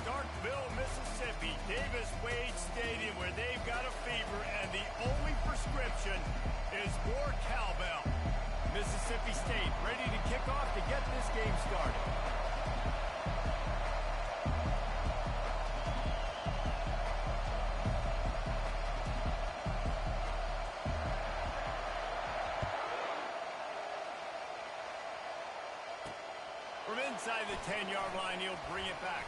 Starkville, Mississippi, Davis-Wade Stadium, where they've got a fever, and the only prescription is more cowbell. Mississippi State ready to kick off to get this game started. From inside the 10-yard line, he'll bring it back.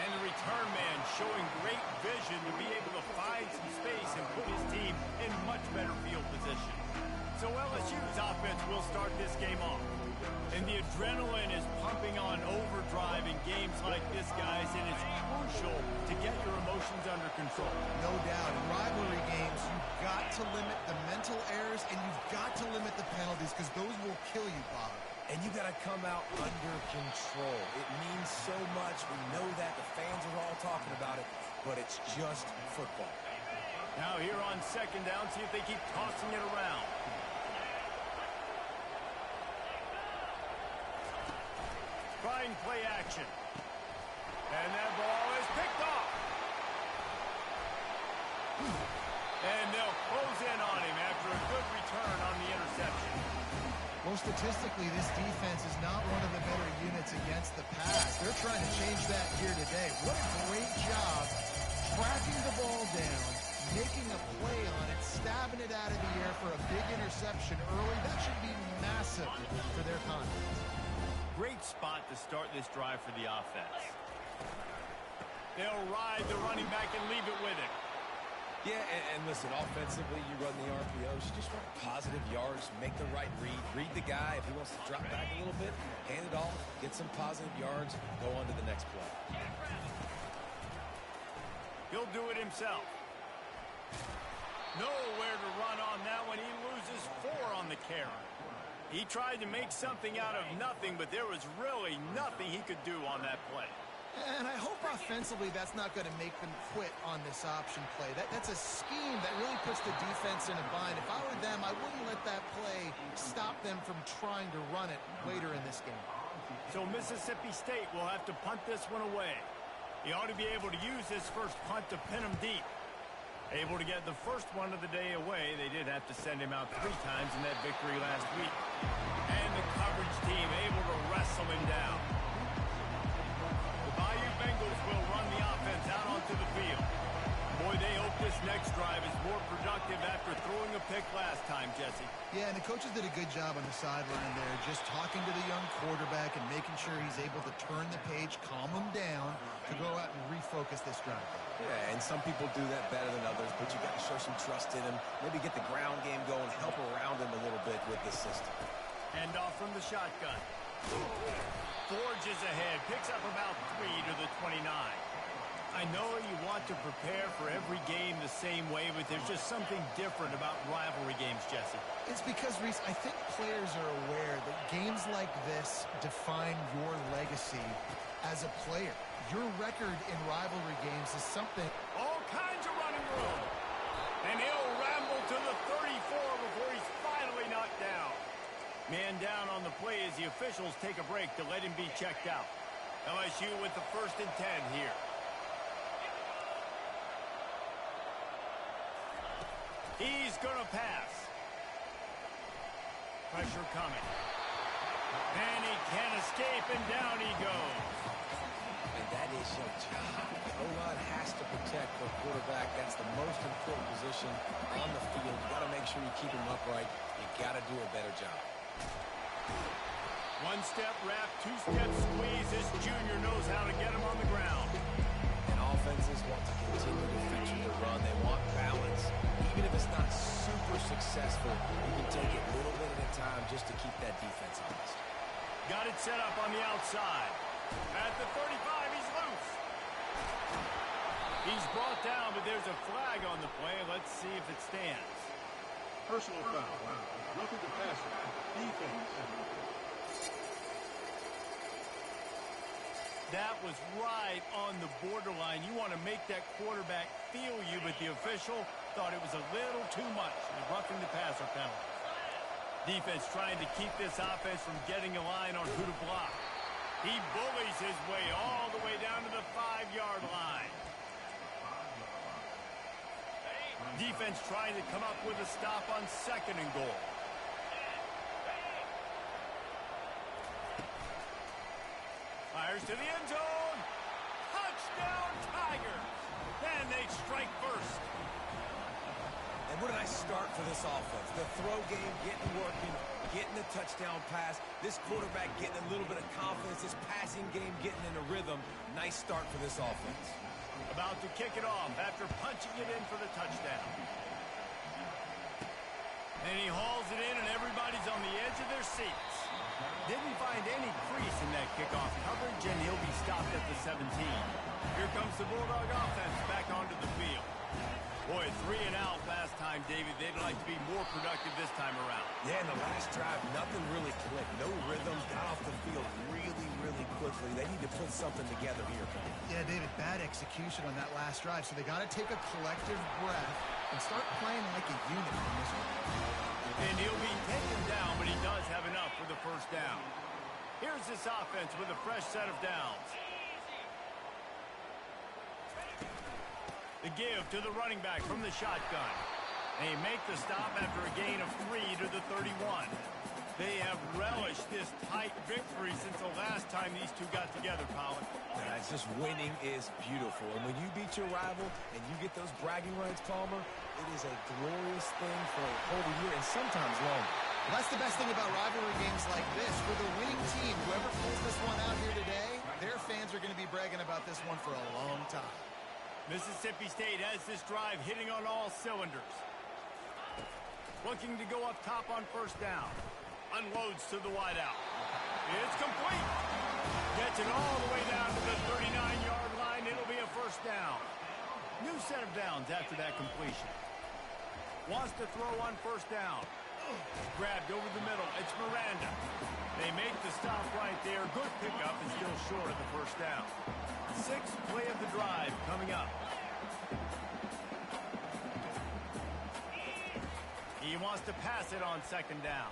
And the return man showing great vision to be able to find some space and put his team in much better field position. So LSU's offense will start this game off. And the adrenaline is pumping on overdrive in games like this, guys, and it's crucial to get your emotions under control. No doubt. In rivalry games, you've got to limit the mental errors and you've got to limit the penalties because those will kill you, Bob. And you got to come out under control. It means so much. We know that. The fans are all talking about it, but it's just football. Now here on second down, see if they keep tossing it around. Trying play action. And that ball is picked off. And they'll close in on him after a good return on the interception. Well, statistically, this defense is not one of the better units against the pass. They're trying to change that here today. What a great job tracking the ball down, making a play on it, stabbing it out of the air for a big interception early. That should be massive for their confidence. Great spot to start this drive for the offense. They'll ride the running back and leave it with him. Yeah, and listen, offensively, you run the RPOs. You just want positive yards, make the right read. Read the guy. If he wants to drop back a little bit, hand it off, get some positive yards, go on to the next play. He'll do it himself. Nowhere to run on that one. He loses 4 on the carry. He tried to make something out of nothing, but there was really nothing he could do on that play. And I hope offensively that's not going to make them quit on this option play. That's a scheme that really puts the defense in a bind. If I were them, I wouldn't let that play stop them from trying to run it later in this game. So Mississippi State will have to punt this one away. He ought to be able to use this first punt to pin him deep. Able to get the first one of the day away. They did have to send him out 3 times in that victory last week. And the coverage team able to wrestle him down. The Bayou Bengals will run the offense out onto the field. Boy, they hope this next drive is more productive after throwing a pick last time, Jesse. Yeah, and the coaches did a good job on the sideline there, just talking to the young quarterback and making sure he's able to turn the page, calm him down to go out and refocus this drive. Yeah, and some people do that better than others, but you got to show some trust in him. Maybe get the ground game going, help around him a little bit with this system. Hand off from the shotgun. Forges ahead, picks up about 3 to the 29. I know you want to prepare for every game the same way, but there's just something different about rivalry games, Jesse. It's because, Reese, I think players are aware that games like this define your legacy as a player. Your record in rivalry games is something. All kinds of running room. And he'll ramble to the 34 before he's finally knocked down. Man down on the play as the officials take a break to let him be checked out. LSU with the 1st and 10 here. He's going to pass. Pressure coming. And he can't escape, and down he goes. And that is your job. The O-line has to protect the quarterback. That's the most important position on the field. You got to make sure you keep him upright. You got to do a better job. 1-step wrap, 2-step squeeze. This junior knows how to get him on the ground. And offenses want to continue to feature the run. They want balance. Even if it's not super successful, you can take it a little bit at a time just to keep that defense honest. Got it set up on the outside. At the 35, he's loose. He's brought down, but there's a flag on the play. Let's see if it stands. Personal foul. Wow. Nothing to pass it. Defense. That was right on the borderline. You want to make that quarterback feel you, but the official thought it was a little too much. The roughing the passer penalty. Defense trying to keep this offense from getting a line on who to block. He bullies his way all the way down to the 5-yard line. Defense trying to come up with a stop on 2nd and goal. Fires to the end zone. Touchdown, Tigers. And they strike first. And what a nice start for this offense. The throw game getting working, getting the touchdown pass. This quarterback getting a little bit of confidence. This passing game getting in a rhythm. Nice start for this offense. About to kick it off after punching it in for the touchdown. And he hauls it in, and everybody's on the edge of their seats. Didn't find any crease in that kickoff coverage, and he'll be stopped at the 17. Here comes the Bulldog offense back onto the field. Boy, 3 and out last time, David. They'd like to be more productive this time around. Yeah, in the last drive, nothing really clicked. No rhythm, got off the field really, really quickly. They need to put something together here. Yeah, David, bad execution on that last drive, so they got to take a collective breath and start playing like a unit from this one. And he'll be taken down, but he does have enough for the first down. Here's this offense with a fresh set of downs. The give to the running back from the shotgun. They make the stop after a gain of 3 to the 31. They have relished this tight victory since the last time these two got together, Colin. Yeah, it's just winning is beautiful. And when you beat your rival and you get those bragging rights, Palmer, it is a glorious thing for a whole year and sometimes longer. Well, that's the best thing about rivalry games like this. For the winning team, whoever pulls this one out here today, their fans are going to be bragging about this one for a long time. Mississippi State has this drive hitting on all cylinders. Looking to go up top on first down. Unloads to the wideout. It's complete. Gets it all the way down to the 39-yard line. It'll be a first down. New set of downs after that completion. Wants to throw on first down. Grabbed over the middle. It's Miranda. They make the stop right there. Good pickup is still short of the first down. 6th play of the drive coming up. He wants to pass it on 2nd down.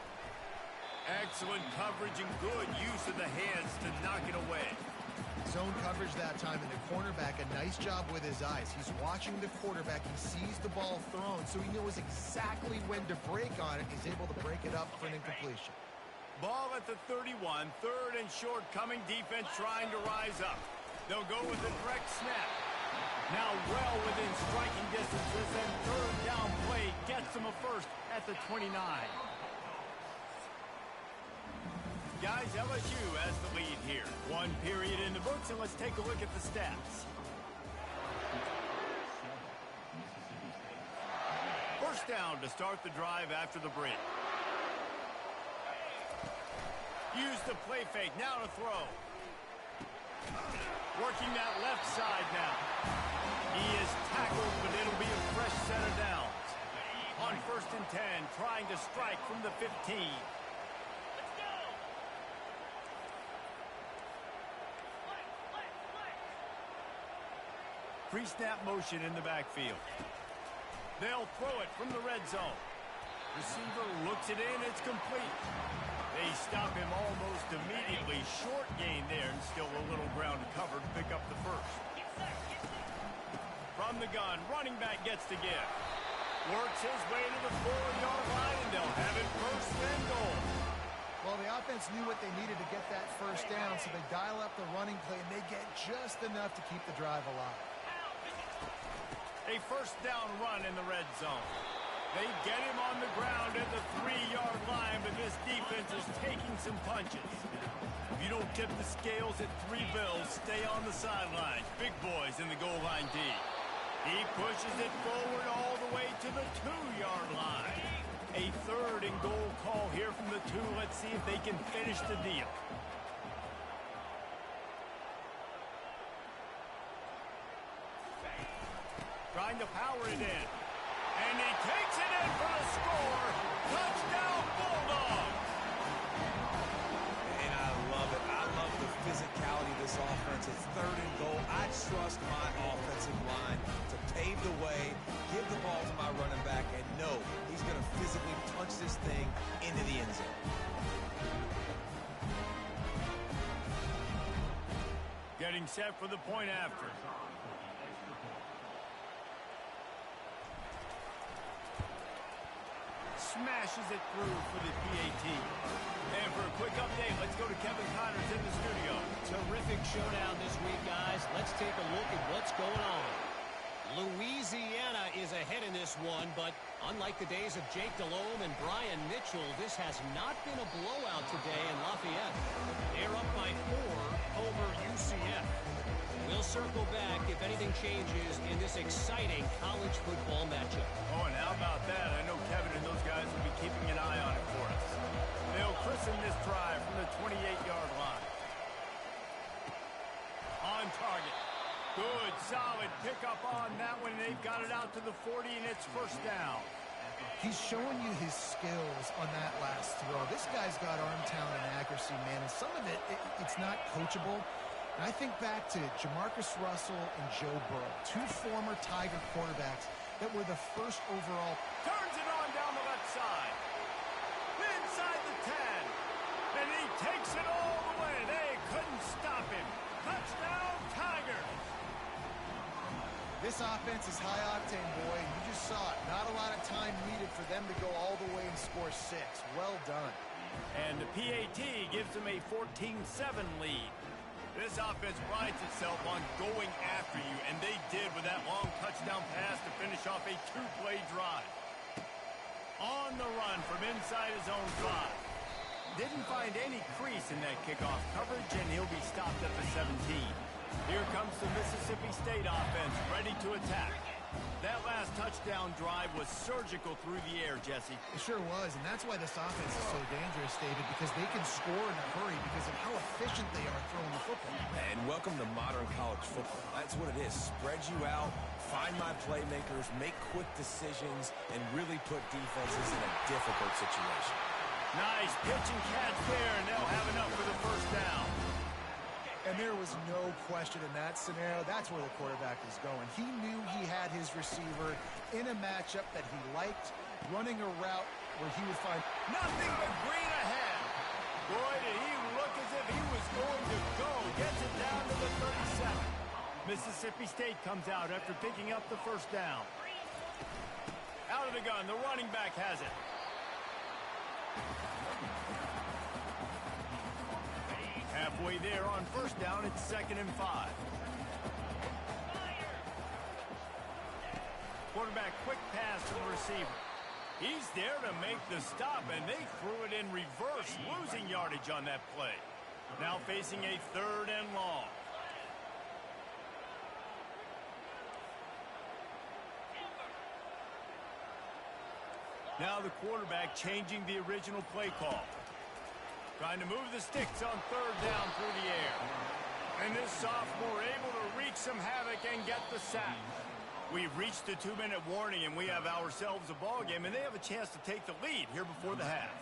Excellent coverage and good use of the hands to knock it away. Zone coverage that time, and the cornerback, a nice job with his eyes. He's watching the quarterback. He sees the ball thrown, so he knows exactly when to break on it. He's able to break it up for an incompletion. Ball at the 31, 3rd and short coming. Defense trying to rise up. They'll go with a direct snap. Now well within striking distances, and 3rd down play gets them a first at the 29. Guys, LSU has the lead here. 1 period in the books, and let's take a look at the stats. First down to start the drive after the break. Use the play fake, now to throw. Working that left side now. He is tackled, but it'll be a fresh set of downs. On 1st and 10, trying to strike from the 15. Pre-snap motion in the backfield. They'll throw it from the red zone. Receiver looks it in, it's complete. They stop him almost immediately. Short gain there, and still a little ground covered to pick up the first. From the gun, running back gets the give. Works his way to the 4-yard line, and they'll have it first and goal. Well, the offense knew what they needed to get that first down, so they dial up the running play, and they get just enough to keep the drive alive. A first down run in the red zone. They get him on the ground at the 3-yard line, but this defense is taking some punches. If you don't tip the scales at 3 bills, stay on the sidelines. Big boys in the goal line D. He pushes it forward all the way to the 2-yard line. A 3rd and goal call here from the 2. Let's see if they can finish the deal. Trying to power it in. And he takes it in for the score. Touchdown, Bulldogs. And I love it. I love the physicality of this offense. It's 3rd and goal. I trust my offensive line to pave the way, give the ball to my running back, and know he's going to physically punch this thing into the end zone. Getting set for the point after. Smashes it through for the PAT. And for a quick update, let's go to Kevin Connors in the studio. Terrific showdown this week, guys. Let's take a look at what's going on. Louisiana is ahead in this one, but unlike the days of Jake Delhomme and Brian Mitchell, this has not been a blowout today in Lafayette. They're up by 4 over UCF. We'll circle back if anything changes in this exciting college football matchup. Oh, and how about that? I know Kevin and those guys will be keeping an eye on it for us. They'll christen this drive from the 28-yard line. On target. Good, solid pickup on that one. They've got it out to the 40, and it's first down. He's showing you his skills on that last throw. This guy's got arm talent and accuracy, man, and some of it's not coachable. And I think back to Jamarcus Russell and Joe Burrow, 2 former Tiger quarterbacks that were the first overall. Turns it on down the left side. Inside the 10. And he takes it all the way. They couldn't stop him. Touchdown, Tigers. This offense is high octane, boy. You just saw it. Not a lot of time needed for them to go all the way and score 6. Well done. And the PAT gives them a 14-7 lead. This offense prides itself on going after you, and they did with that long touchdown pass to finish off a 2-play drive. On the run from inside his own 5. Didn't find any crease in that kickoff coverage, and he'll be stopped at the 17. Here comes the Mississippi State offense, ready to attack. That last touchdown drive was surgical through the air, Jesse. It sure was, and that's why this offense is so dangerous, David, because they can score in a hurry because of how efficient they are throwing the football. And welcome to modern college football. That's what it is. Spread you out, find my playmakers, make quick decisions, and really put defenses in a difficult situation. Nice pitch and catch there, and they'll have enough for the first down. And there was no question in that scenario. That's where the quarterback is going. He knew he had his receiver in a matchup that he liked, running a route where he would find nothing but green ahead. Boy, did he look as if he was going to go. Gets it down to the 37. Mississippi State comes out after picking up the first down. Out of the gun, the running back has it. Halfway there on first down, it's 2nd and 5. Quarterback quick pass to the receiver. He's there to make the stop, and they threw it in reverse, losing yardage on that play. Now facing a 3rd and long. Now the quarterback changing the original play call. Trying to move the sticks on 3rd down through the air. And this sophomore able to wreak some havoc and get the sack. We've reached the 2-minute warning, and we have ourselves a ball game, and they have a chance to take the lead here before the half.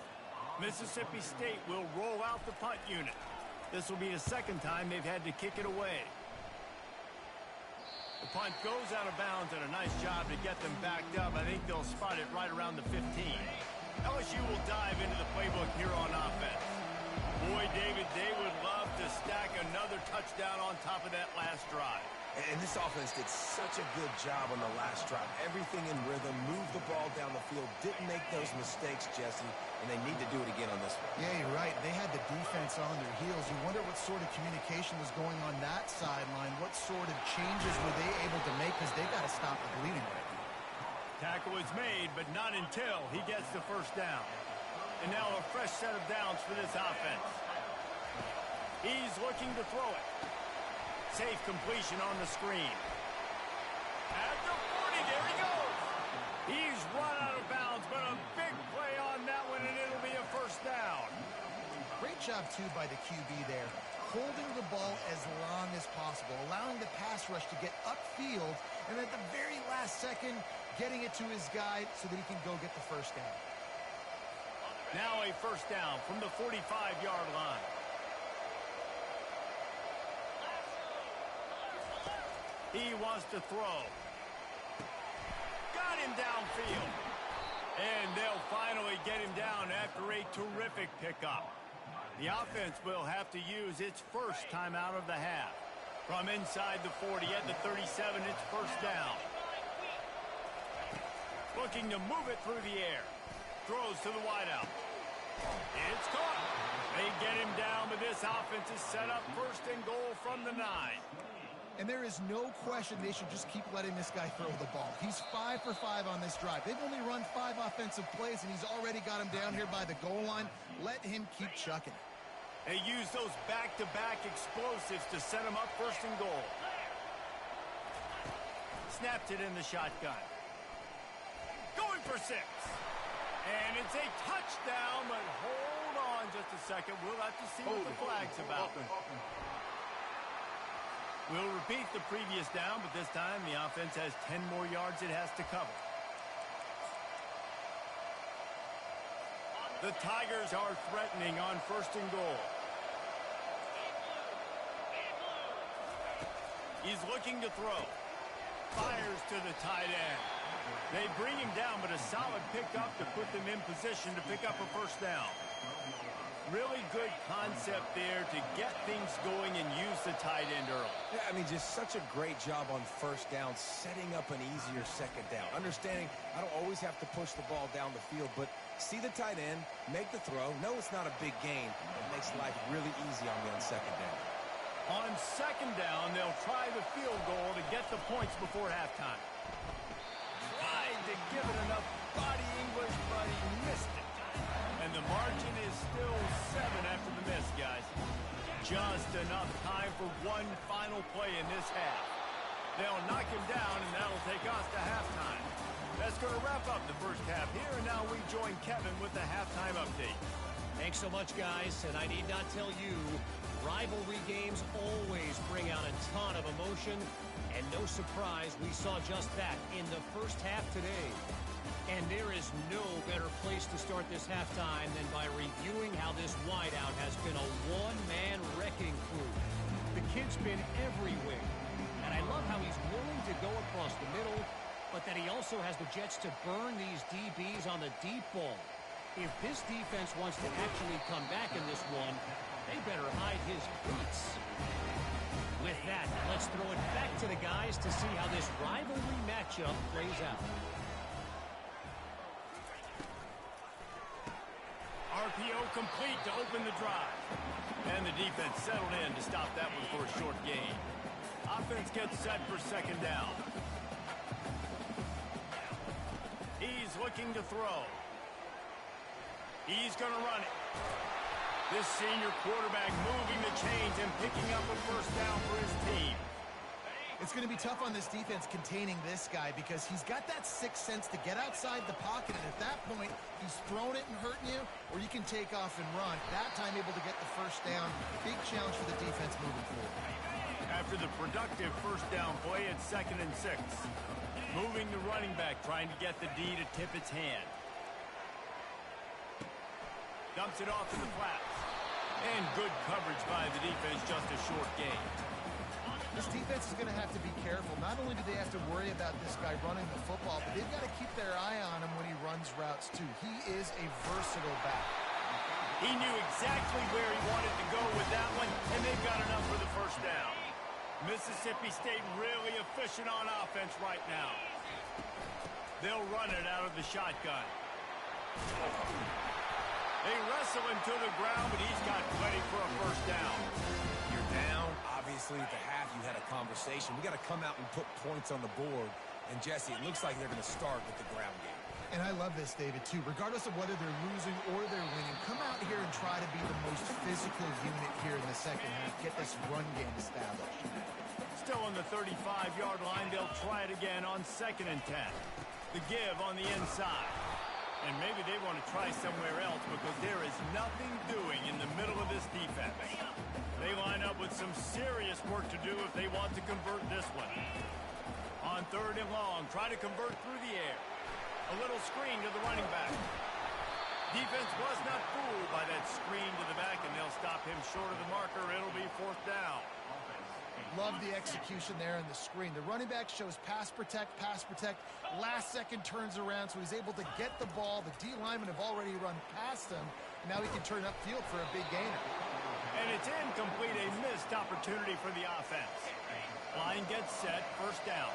Mississippi State will roll out the punt unit. This will be the 2nd time they've had to kick it away. The punt goes out of bounds, and a nice job to get them backed up. I think they'll spot it right around the 15. LSU will dive into the playbook here on offense. Boy, David, they would love to stack another touchdown on top of that last drive. And this offense did such a good job on the last drive. Everything in rhythm, moved the ball down the field, didn't make those mistakes, Jesse, and they need to do it again on this one. Yeah, you're right. They had the defense on their heels. You wonder what sort of communication was going on that sideline. What sort of changes were they able to make, because they got to stop the bleeding right now. Tackle is made, but not until he gets the first down. And now a fresh set of downs for this offense. He's looking to throw it. Safe completion on the screen. At the 40, there he goes. He's run out of bounds, but a big play on that one, and it'll be a first down. Great job, too, by the QB there. Holding the ball as long as possible, allowing the pass rush to get upfield, and at the very last second, getting it to his guy so that he can go get the first down. Now a first down from the 45-yard line. He wants to throw. Got him downfield. And they'll finally get him down after a terrific pickup. The offense will have to use its first timeout of the half. From inside the 40 at the 37, it's first down. Looking to move it through the air. Throws to the wideout. It's caught. They get him down, but this offense is set up first and goal from the 9. And there is no question they should just keep letting this guy throw the ball. He's 5 for 5 on this drive. They've only run 5 offensive plays, and he's already got him down here by the goal line. Let him keep chucking. They use those back-to-back explosives to set him up first and goal. Snapped it in the shotgun. Going for 6. And it's a touchdown, but hold on just a second. We'll have to see what the flag's about. We'll repeat the previous down, but this time the offense has 10 more yards it has to cover. The Tigers are threatening on first and goal. He's looking to throw. Fires to the tight end. They bring him down, but a solid pickup to put them in position to pick up a first down. Really good concept there to get things going and use the tight end early. Yeah, I mean, just such a great job on first down, setting up an easier second down. Understanding I don't always have to push the ball down the field, but see the tight end, make the throw. No, it's not a big gain. It makes life really easy on me on second down. On second down, they'll try the field goal to get the points before halftime. Tried to give it enough body English, but he missed it. And the margin is still 7 after the miss, guys. Just enough time for one final play in this half. They'll knock him down, and that'll take us to halftime. That's going to wrap up the first half here, and now we join Kevin with the halftime update. Thanks so much, guys, and I need not tell you, rivalry games always bring out a ton of emotion, and no surprise, we saw just that in the first half today. And there is no better place to start this halftime than by reviewing how this wideout has been a one-man wrecking crew. The kid's been everywhere, and I love how he's willing to go across the middle, but that he also has the jets to burn these DBs on the deep ball. If this defense wants to actually come back in this one, they better hide his cleats. With that, let's throw it back to the guys to see how this rivalry matchup plays out. RPO complete to open the drive. And the defense settled in to stop that one for a short gain. Offense gets set for second down. He's looking to throw. He's going to run it. This senior quarterback moving the chains and picking up a first down for his team. It's going to be tough on this defense containing this guy because he's got that sixth sense to get outside the pocket, and at that point, he's thrown it and hurting you, or you can take off and run. That time able to get the first down. Big challenge for the defense moving forward. After the productive first down play, it's 2nd and 6. Moving the running back, trying to get the D to tip its hand. Dumps it off to the flats. And good coverage by the defense, just a short gain. This defense is going to have to be careful. Not only do they have to worry about this guy running the football, but they've got to keep their eye on him when he runs routes, too. He is a versatile back. He knew exactly where he wanted to go with that one, and they've got enough for the first down. Mississippi State really efficient on offense right now. They'll run it out of the shotgun. They wrestle him to the ground, but he's got plenty for a first down. You're down. Obviously, at the half, you had a conversation. We got to come out and put points on the board. And, Jesse, it looks like they're going to start with the ground game. And I love this, David, too. Regardless of whether they're losing or they're winning, come out here and try to be the most physical unit here in the second half. Get this run game established. Still on the 35-yard line, they'll try it again on 2nd and 10. The give on the inside. And maybe they want to try somewhere else because there is nothing doing in the middle of this defense. They line up with some serious work to do if they want to convert this one. On 3rd and long, try to convert through the air. A little screen to the running back. Defense was not fooled by that screen to the back, and they'll stop him short of the marker. It'll be 4th down. Love the execution there in the screen. The running back shows pass protect, last second turns around, so he's able to get the ball. The D linemen have already run past him, and now he can turn upfield for a big gainer. And And it's incomplete, a missed opportunity for the offense. Line gets set, first down.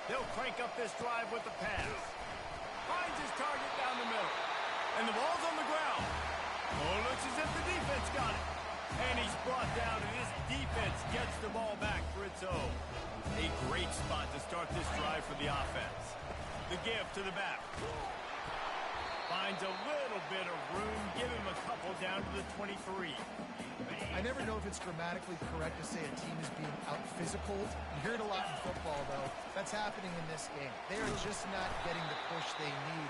They'll crank up this drive with the pass. Finds his target down the middle. And the ball's on the ground. Oh, looks as if the defense got it. And he's brought down, and this defense gets the ball back for its own. A great spot to start this drive for the offense. The give to the back. Finds a little bit of room. Give him a couple down to the 23. I never know if it's grammatically correct to say a team is being out-physical. You hear it a lot in football, though. That's happening in this game. They are just not getting the push they need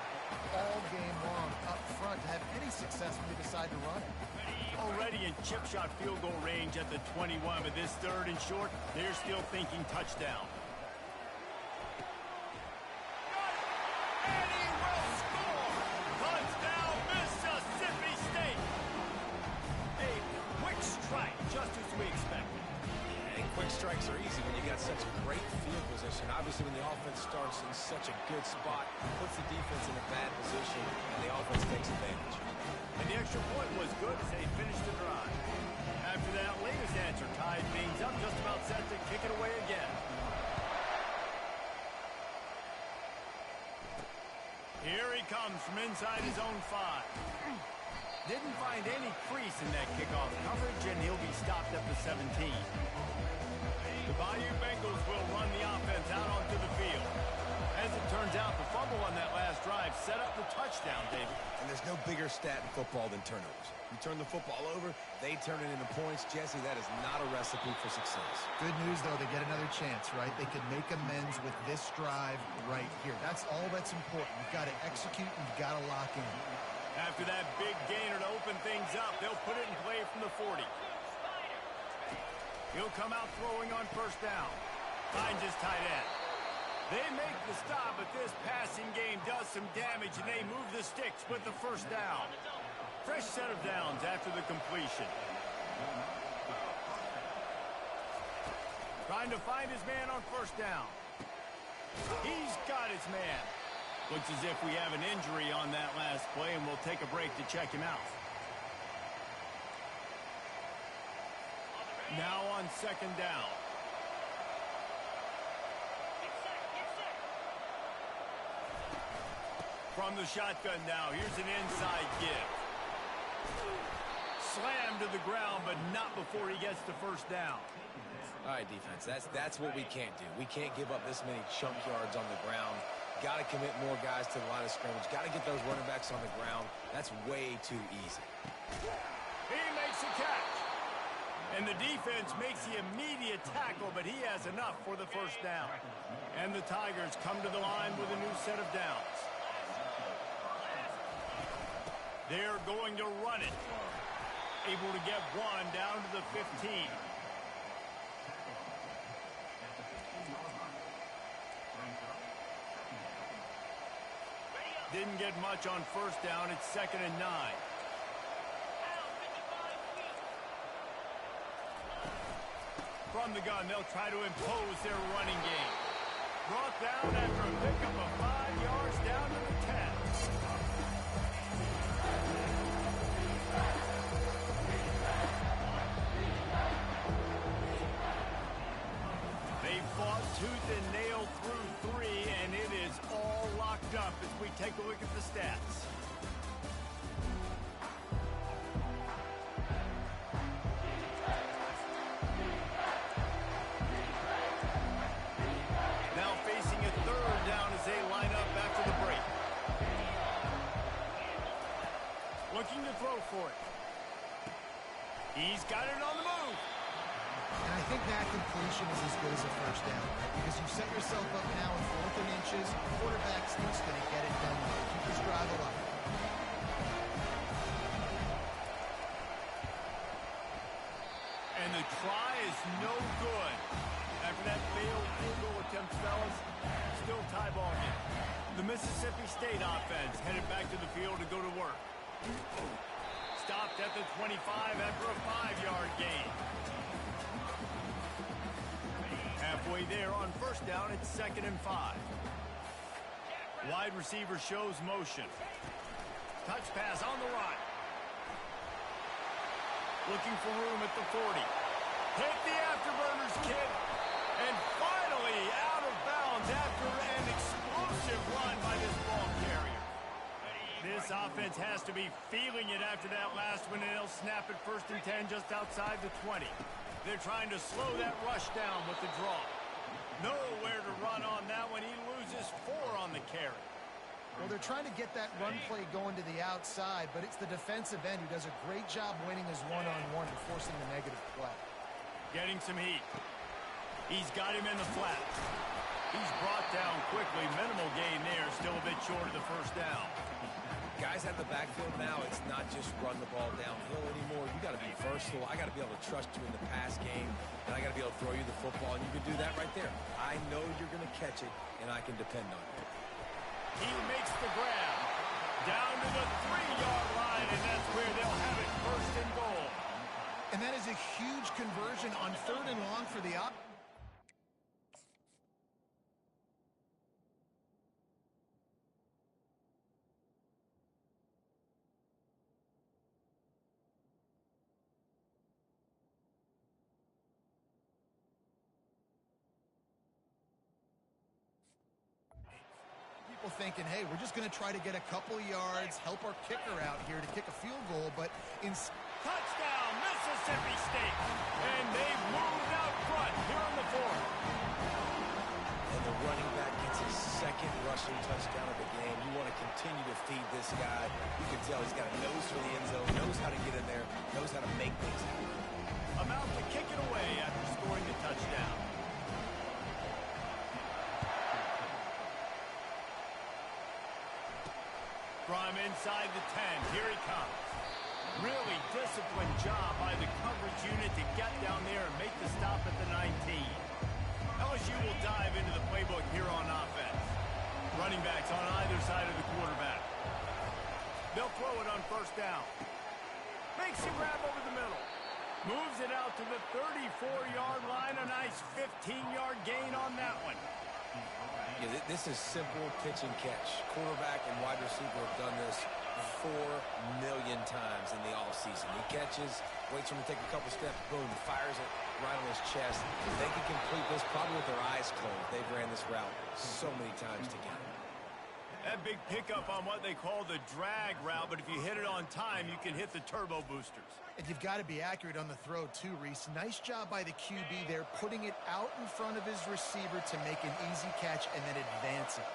all game long up front to have any success when they decide to run it. Already in chip shot field goal range at the 21, but this third and short, they're still thinking touchdown. And he will score! Touchdown, Mississippi State! A quick strike, just as we expected. And quick strikes are easy when you got such great field position. Obviously, when the offense starts in such a good spot, puts the defense in a bad position, and the offense takes advantage. And the extra point was good as they finished the drive. After that latest answer tied things up, just about set to kick it away again. Here he comes from inside his own 5. Didn't find any crease in that kickoff coverage, and he'll be stopped at the 17. The Bayou Bengals will run the offense out onto the field. As it turns out, the fumble on that last drive set up the touchdown, David. And there's no bigger stat in football than turnovers. You turn the football over, they turn it into points. Jesse, that is not a recipe for success. Good news, though, they get another chance, right? They can make amends with this drive right here. That's all that's important. You've got to execute and you've got to lock in. After that big gainer to open things up, they'll put it in play from the 40. He'll come out throwing on first down. Finds his tight end. They make the stop, but this passing game does some damage, and they move the sticks with the first down. Fresh set of downs after the completion. Trying to find his man on first down. He's got his man. Looks as if we have an injury on that last play, and we'll take a break to check him out. Now on second down. From the shotgun now, here's an inside give. Slammed to the ground, but not before he gets the first down. All right, defense, that's what we can't do. We can't give up this many chunk yards on the ground. Got to commit more guys to the line of scrimmage. Got to get those running backs on the ground. That's way too easy. He makes a catch. And the defense makes the immediate tackle, but he has enough for the first down. And the Tigers come to the line with a new set of downs. They're going to run it. Able to get one down to the 15. Didn't get much on first down. It's 2nd and 9. From the gun, they'll try to impose their running game. Brought down after a pickup of 5 yards down to the 10. They fought tooth and nail through 3, and it is all locked up as we take a look at the stats. Now facing a third down as they line up after the break. Looking to throw for it. He's got it on the move. And I think that completion is as good as a first down, right? Because you set yourself up now in 4th and inches. Quarterback's just going to get it done. Keep this drive alive. And the try is no good. After that failed field goal attempt, fellas, still tie ball game. The Mississippi State offense headed back to the field to go to work. Stopped at the 25 after a 5-yard gain. Halfway there on first down, it's 2nd and 5. Wide receiver shows motion. Touch pass on the run. Looking for room at the 40. Hit the afterburners, kid. And finally out of bounds after an explosive run by this ball carrier. This offense has to be feeling it after that last one, and they'll snap it 1st and 10 just outside the 20. They're trying to slow that rush down with the draw. Nowhere to run on that one. He loses 4 on the carry. Well, they're trying to get that run play going to the outside, but it's the defensive end who does a great job winning his one-on-one and forcing the negative play. Getting some heat. He's got him in the flat. He's brought down quickly. Minimal gain there. Still a bit short of the 1st down. Guys at the backfield now, it's not just run the ball downhill anymore. You got to be versatile. I got to be able to trust you in the pass game, and I got to be able to throw you the football, and you can do that right there. I know you're going to catch it, and I can depend on it. He makes the grab. Down to the 3-yard line, and that's where they'll have it 1st and goal. And that is a huge conversion on 3rd and long for the op. People thinking, hey, we're just going to try to get a couple yards, help our kicker out here to kick a field goal, but touchdown, Mississippi State. And they've moved out front here in the 4th. And the running back gets his 2nd rushing touchdown of the game. You want to continue to feed this guy. You can tell he's got a nose for the end zone, knows how to get in there, knows how to make things happen. About to kick it away after scoring the touchdown. From inside the 10, here he comes. Really disciplined job by the coverage unit to get down there and make the stop at the 19. LSU will dive into the playbook here on offense. Running backs on either side of the quarterback. They'll throw it on 1st down. Makes a grab over the middle. Moves it out to the 34-yard line. A nice 15-yard gain on that one. Yeah, this is simple pitch and catch. Quarterback and wide receiver have done this 4 million times in the offseason. He catches, waits for him to take a couple steps, boom, fires it right on his chest. They can complete this probably with their eyes closed. They've ran this route so many times together. That big pickup on what they call the drag route, but if you hit it on time, you can hit the turbo boosters. And you've got to be accurate on the throw, too, Reese. Nice job by the QB there, putting it out in front of his receiver to make an easy catch and then advance it.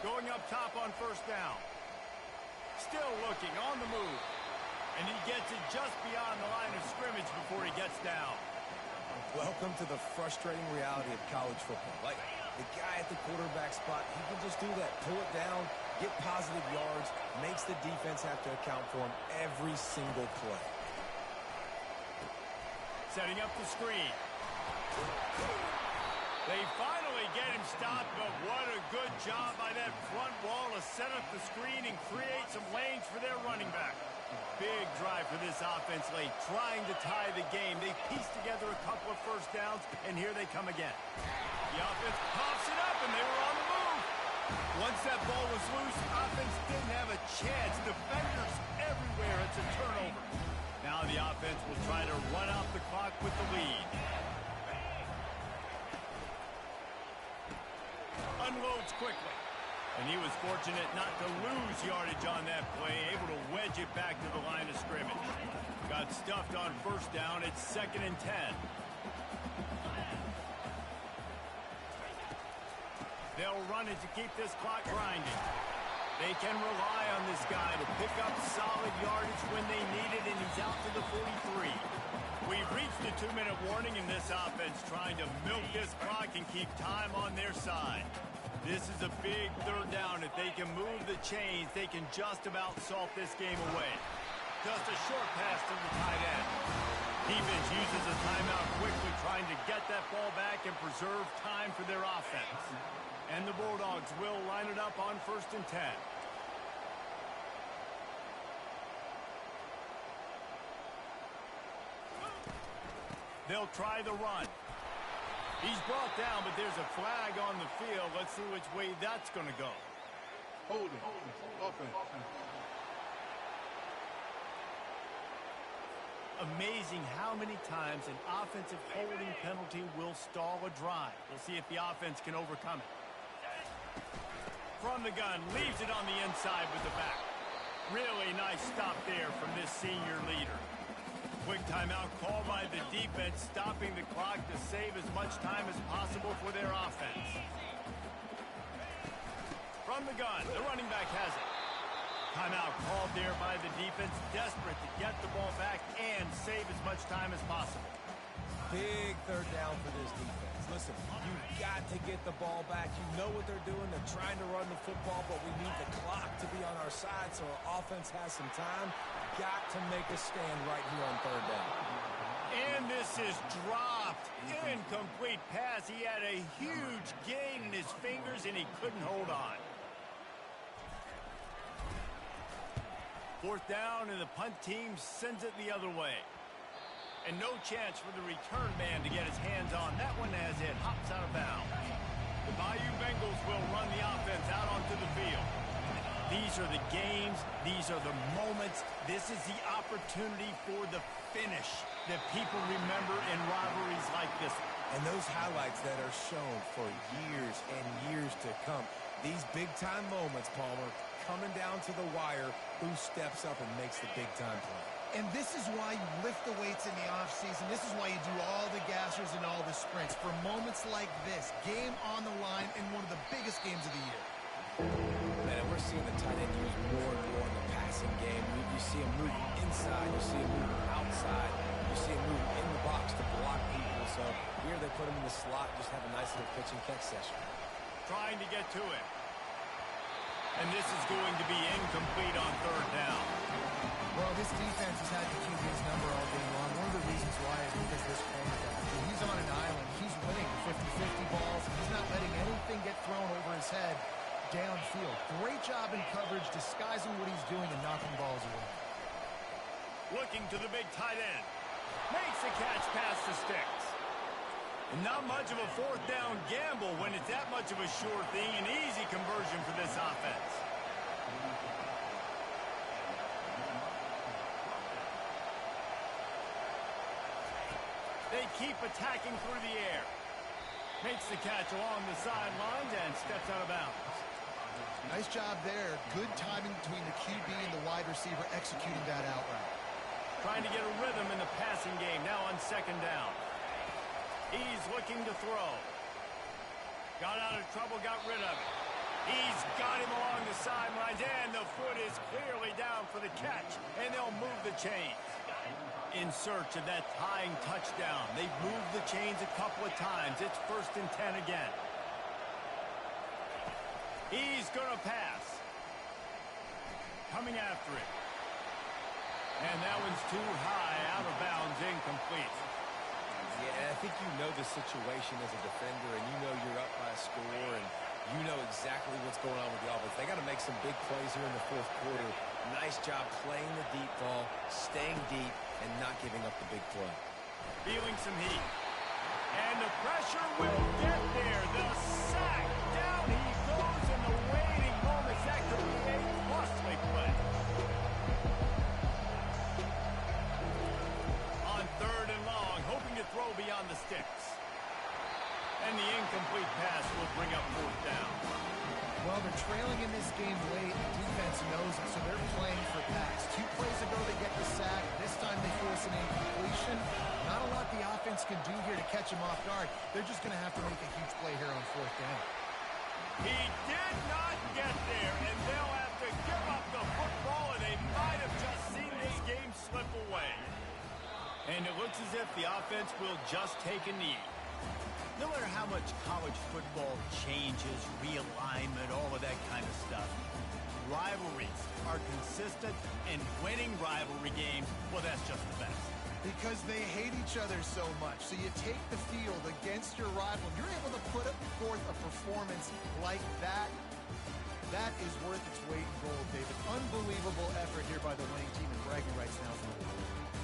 Going up top on 1st down. Still looking, on the move. And he gets it just beyond the line of scrimmage before he gets down. Welcome to the frustrating reality of college football. Like, the guy at the quarterback spot, he can just do that. Pull it down, get positive yards, makes the defense have to account for him every single play. Setting up the screen. They finally get him stopped, but what a good job by that front wall to set up the screen and create some lanes for their running back. Big drive for this offense late, trying to tie the game. They pieced together a couple of 1st downs, and here they come again. The offense pops it up, and they were on the move. Once that ball was loose, offense didn't have a chance. Defenders everywhere. It's a turnover. Now the offense will try to run out the clock with the lead. Unloads quickly. And he was fortunate not to lose yardage on that play, able to wedge it back to the line of scrimmage. Got stuffed on 1st down. It's 2nd and 10. They'll run it to keep this clock grinding. They can rely on this guy to pick up solid yardage when they need it, and he's out to the 43. We've reached the 2-minute warning in this offense, trying to milk this clock and keep time on their side. This is a big 3rd down. If they can move the chains, they can just about salt this game away. Just a short pass to the tight end. Defense uses a timeout quickly, trying to get that ball back and preserve time for their offense. And the Bulldogs will line it up on 1st and 10. They'll try the run. He's brought down, but there's a flag on the field. Let's see which way that's going to go. Holding. Offense. Amazing how many times an offensive holding penalty will stall a drive. We'll see if the offense can overcome it. From the gun, leaves it on the inside with the back. Really nice stop there from this senior leader. Quick timeout called by the defense, stopping the clock to save as much time as possible for their offense. From the gun, the running back has it. Timeout called there by the defense, desperate to get the ball back and save as much time as possible. Big third down for this defense. Listen, you've got to get the ball back. You know what they're doing. They're trying to run the football, but we need the clock to be on our side so our offense has some time. Got to make a stand right here on third down. And this is dropped. Incomplete pass. He had a huge gain in his fingers, and he couldn't hold on. Fourth down, and the punt team sends it the other way. And no chance for the return man to get his hands on. That one as it hops out of bounds. The Bayou Bengals will run the offense out onto the field. These are the games. These are the moments. This is the opportunity for the finish that people remember in rivalries like this one. And those highlights that are shown for years and years to come. These big-time moments, Palmer, coming down to the wire, who steps up and makes the big-time play. And this is why you lift the weights in the offseason. This is why you do all the gassers and all the sprints. For moments like this, game on the line in one of the biggest games of the year. Man, and we're seeing the tight end used more and more in the passing game. You see him moving inside. You see him moving outside. You see him moving in the box to block people. So here they put him in the slot, just have a nice little pitch and catch session. Trying to get to it. And this is going to be incomplete on third down. Well, this defense has had the QB's number all game long. One of the reasons why is because this cornerback, when he's on an island, he's winning 50-50 balls. He's not letting anything get thrown over his head downfield. Great job in coverage, disguising what he's doing and knocking balls away. Looking to the big tight end. Makes the catch past the sticks. And not much of a fourth down gamble when it's that much of a sure thing. An easy conversion for this offense. They keep attacking through the air. Makes the catch along the sidelines and steps out of bounds. Nice job there. Good timing between the QB and the wide receiver executing that out route. Trying to get a rhythm in the passing game now on second down. He's looking to throw. Got out of trouble, got rid of it. He's got him along the sidelines, and the foot is clearly down for the catch, and they'll move the chains. In search of that tying touchdown. They've moved the chains a couple of times. It's 1st and 10 again. He's going to pass. Coming after it. And that one's too high, out of bounds, incomplete. Yeah, I think you know the situation as a defender, and you know you're up by a score, and you know exactly what's going on with the offense. They got to make some big plays here in the fourth quarter. Nice job playing the deep ball, staying deep, and not giving up the big play. Feeling some heat. And the pressure will get there. The sack. Down he goes in the waiting moments. That could be a costly play. On third and long, hoping to throw beyond the sticks. And the incomplete pass will bring up fourth down. Well, they're trailing in this game late. The defense knows it, so they're playing for pass. 2 plays ago, they get the sack. This time they force an incompletion. Not a lot the offense can do here to catch him off guard. They're just going to have to make a huge play here on fourth down. He did not get there, and they'll have to give up the football, and they might have just seen this game slip away. And it looks as if the offense will just take a knee. No matter how much college football changes, realignment, all of that kind of stuff, rivalries are consistent, and winning rivalry games, well, that's just the best. Because they hate each other so much. So you take the field against your rival. You're able to put forth a performance like that. That is worth its weight in gold, David. Unbelievable effort here by the winning team, and bragging rights now for the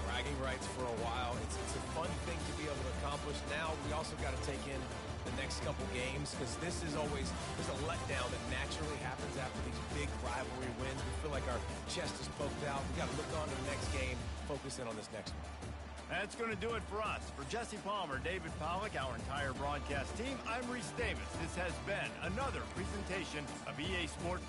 Bragging rights for a while. It's a fun thing to be able to accomplish. Now we also got to take in the next couple games, because this is always, there's a letdown that naturally happens after these big rivalry wins. We feel like our chest is poked out. We got to look on to the next game, focus in on this next one. That's going to do it for us. For Jesse Palmer, David Pollack, our entire broadcast team, I'm Reese Davis. This has been another presentation of EA Sports